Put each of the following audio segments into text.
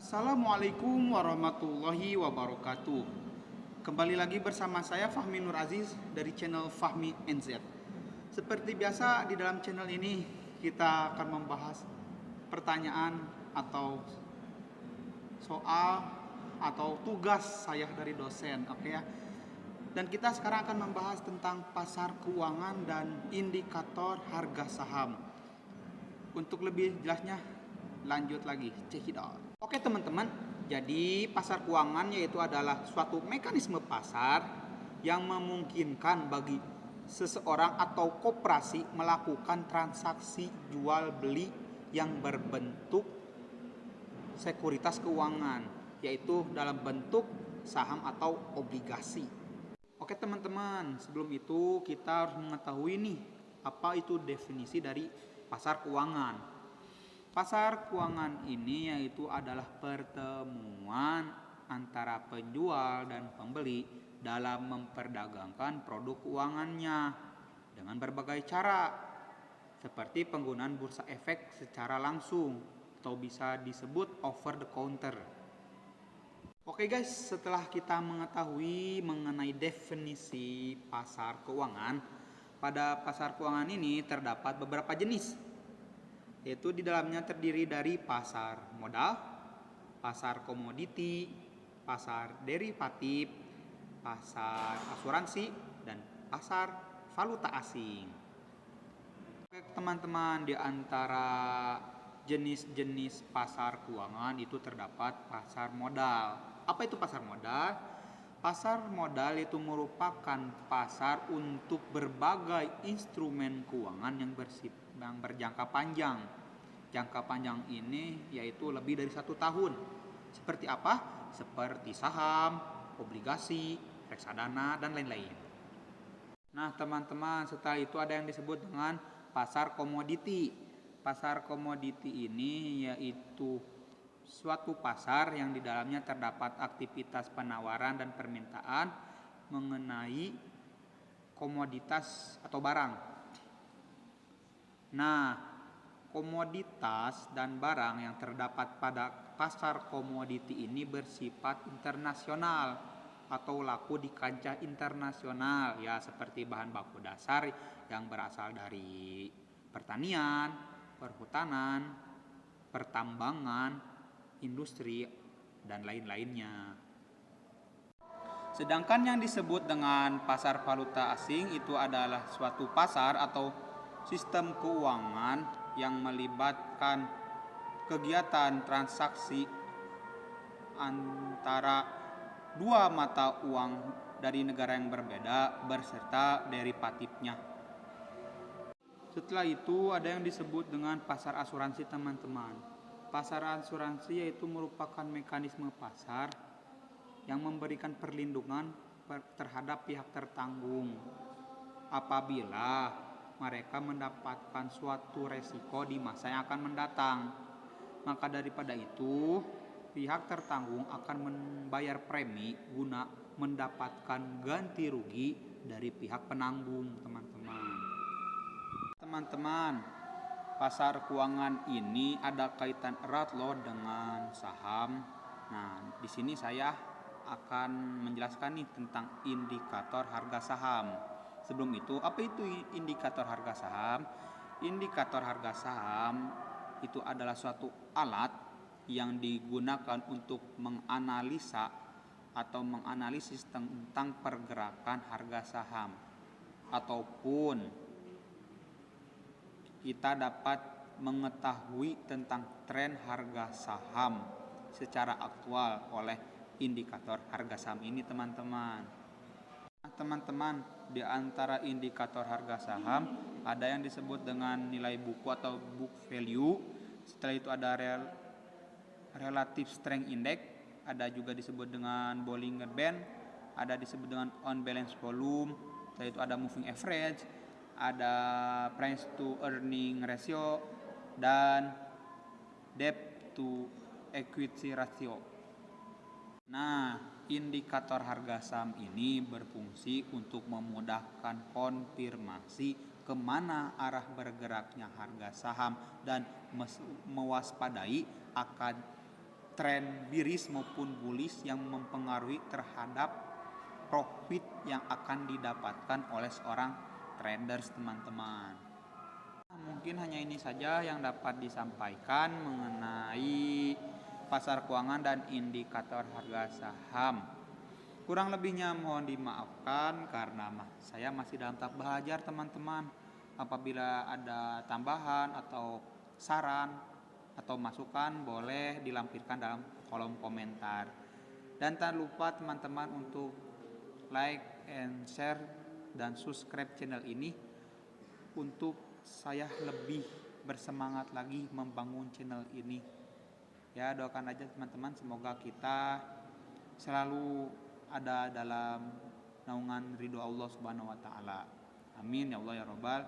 Assalamualaikum warahmatullahi wabarakatuh. Kembali lagi bersama saya Fahmi Nur Aziz dari channel Fahmi NZ. Seperti biasa di dalam channel ini kita akan membahas pertanyaan atau soal atau tugas saya dari dosen, oke ya. Dan kita sekarang akan membahas tentang pasar keuangan dan indikator harga saham. Untuk lebih jelasnya lanjut lagi, check it out. Oke teman-teman, jadi pasar keuangan yaitu adalah suatu mekanisme pasar yang memungkinkan bagi seseorang atau koperasi melakukan transaksi jual beli yang berbentuk sekuritas keuangan, yaitu dalam bentuk saham atau obligasi. Oke teman-teman, sebelum itu kita harus mengetahui nih apa itu definisi dari pasar keuangan. Pasar keuangan ini yaitu adalah pertemuan antara penjual dan pembeli dalam memperdagangkan produk keuangannya dengan berbagai cara, seperti penggunaan bursa efek secara langsung atau bisa disebut over the counter. Oke guys, setelah kita mengetahui mengenai definisi pasar keuangan, pada pasar keuangan ini terdapat beberapa jenis, yaitu di dalamnya terdiri dari pasar modal, pasar komoditi, pasar derivatif, pasar asuransi, dan pasar valuta asing. Oke teman-teman, di antara jenis-jenis pasar keuangan itu terdapat pasar modal. Apa itu pasar modal? Pasar modal itu merupakan pasar untuk berbagai instrumen keuangan yang berjangka panjang. Jangka panjang ini yaitu lebih dari 1 tahun. Seperti apa? Seperti saham, obligasi, reksadana, dan lain-lain. Nah teman-teman, setelah itu ada yang disebut dengan pasar komoditi. Pasar komoditi ini yaitu suatu pasar yang di dalamnya terdapat aktivitas penawaran dan permintaan mengenai komoditas atau barang. Nah, komoditas dan barang yang terdapat pada pasar komoditi ini bersifat internasional atau laku di kancah internasional, ya seperti bahan baku dasar yang berasal dari pertanian, perhutanan, pertambangan, industri, dan lain-lainnya. Sedangkan yang disebut dengan pasar valuta asing itu adalah suatu pasar atau sistem keuangan yang melibatkan kegiatan transaksi antara dua mata uang dari negara yang berbeda berserta derivatifnya. Setelah itu ada yang disebut dengan pasar asuransi teman-teman. Pasar asuransi yaitu merupakan mekanisme pasar yang memberikan perlindungan terhadap pihak tertanggung apabila mereka mendapatkan suatu resiko di masa yang akan mendatang. Maka daripada itu, pihak tertanggung akan membayar premi guna mendapatkan ganti rugi dari pihak penanggung, teman-teman. Teman-teman, pasar keuangan ini ada kaitan erat loh dengan saham. Nah, di sini saya akan menjelaskan nih tentang indikator harga saham. Sebelum itu, apa itu indikator harga saham? Indikator harga saham itu adalah suatu alat yang digunakan untuk menganalisa atau menganalisis tentang pergerakan harga saham, ataupun kita dapat mengetahui tentang tren harga saham secara aktual oleh indikator harga saham ini, teman-teman. Nah, teman-teman, di antara indikator harga saham ada yang disebut dengan nilai buku atau book value. Setelah itu ada relative strength index, ada juga disebut dengan Bollinger Band, ada disebut dengan on balance volume. Setelah itu ada moving average, ada price to earning ratio, dan debt to equity ratio. Nah, indikator harga saham ini berfungsi untuk memudahkan konfirmasi kemana arah bergeraknya harga saham dan mewaspadai akan tren bearish maupun bullish yang mempengaruhi terhadap profit yang akan didapatkan oleh seorang traders, teman-teman. Mungkin hanya ini saja yang dapat disampaikan mengenai pasar keuangan dan indikator harga saham. Kurang lebihnya mohon dimaafkan karena saya masih dalam tahap belajar, teman-teman. Apabila ada tambahan atau saran atau masukan boleh dilampirkan dalam kolom komentar. Dan tak lupa teman-teman untuk like and share dan subscribe channel ini untuk saya lebih bersemangat lagi membangun channel ini. Ya, doakan aja teman-teman, semoga kita selalu ada dalam naungan ridho Allah Subhanahu wa taala. Amin ya Allah ya rabbal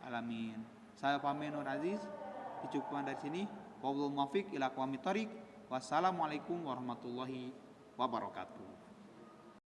alamin. Saya pamit Nur Aziz, dicukupkan dari sini. Wallahul muwaffiq ila aqwamit thoriq. Wassalamualaikum warahmatullahi wabarakatuh.